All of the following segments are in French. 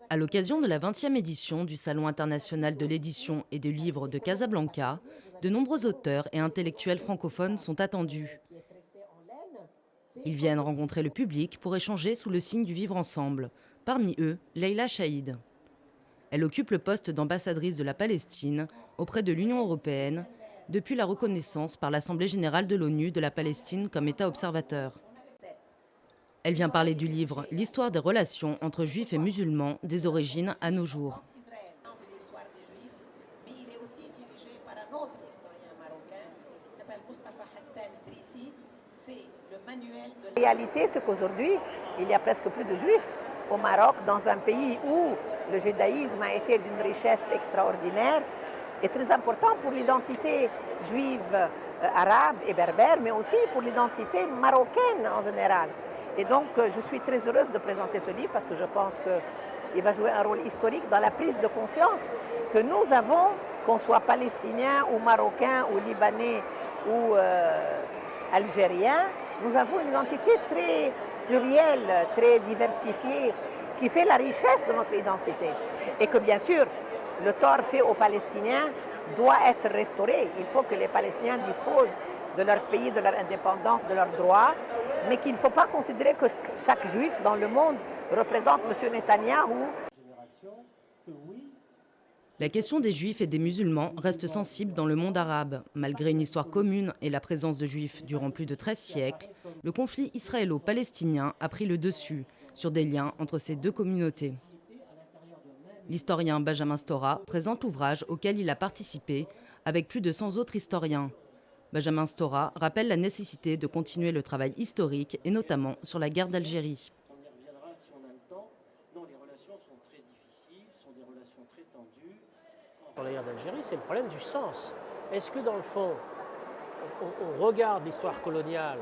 À l'occasion de la 20e édition du Salon international de l'édition et des livres de Casablanca, de nombreux auteurs et intellectuels francophones sont attendus. Ils viennent rencontrer le public pour échanger sous le signe du vivre ensemble. Parmi eux, Leila Chaïd. Elle occupe le poste d'ambassadrice de la Palestine auprès de l'Union européenne depuis la reconnaissance par l'Assemblée générale de l'ONU de la Palestine comme État observateur. Elle vient parler du livre L'histoire des relations entre juifs et musulmans des origines à nos jours. La réalité, c'est qu'aujourd'hui, il y a presque plus de juifs au Maroc, dans un pays où le judaïsme a été d'une richesse extraordinaire et très important pour l'identité juive arabe et berbère, mais aussi pour l'identité marocaine en général. Et donc, je suis très heureuse de présenter ce livre parce que je pense qu'il va jouer un rôle historique dans la prise de conscience que nous avons, qu'on soit palestinien ou marocain ou libanais ou algérien, nous avons une identité très plurielle, très diversifiée, qui fait la richesse de notre identité. Et que bien sûr, le tort fait aux Palestiniens doit être restauré. Il faut que les Palestiniens disposent de leur pays, de leur indépendance, de leurs droits, mais qu'il ne faut pas considérer que chaque juif dans le monde représente M. Netanyahou. La question des juifs et des musulmans reste sensible dans le monde arabe. Malgré une histoire commune et la présence de juifs durant plus de 13 siècles, le conflit israélo-palestinien a pris le dessus sur des liens entre ces deux communautés. L'historien Benjamin Stora présente l'ouvrage auquel il a participé avec plus de 100 autres historiens. Benjamin Stora rappelle la nécessité de continuer le travail historique et notamment sur la guerre d'Algérie. Sur la guerre d'Algérie, c'est le problème du sens. Est-ce que dans le fond, on regarde l'histoire coloniale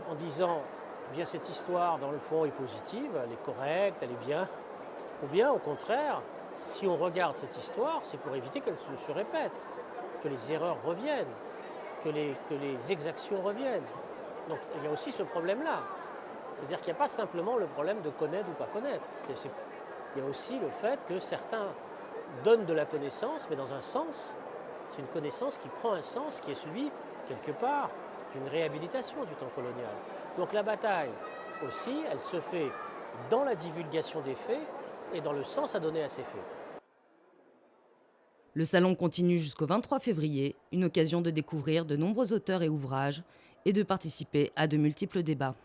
en disant eh bien cette histoire dans le fond est positive, elle est correcte, elle est bien, ou bien au contraire, si on regarde cette histoire, c'est pour éviter qu'elle se répète, que les erreurs reviennent, que les exactions reviennent. Donc il y a aussi ce problème-là. C'est-à-dire qu'il n'y a pas simplement le problème de connaître ou pas connaître. Il y a aussi le fait que certains donnent de la connaissance, mais dans un sens. C'est une connaissance qui prend un sens qui est celui, quelque part, d'une réhabilitation du temps colonial. Donc la bataille aussi, elle se fait dans la divulgation des faits et dans le sens à donner à ces faits. Le salon continue jusqu'au 23 février, une occasion de découvrir de nombreux auteurs et ouvrages et de participer à de multiples débats.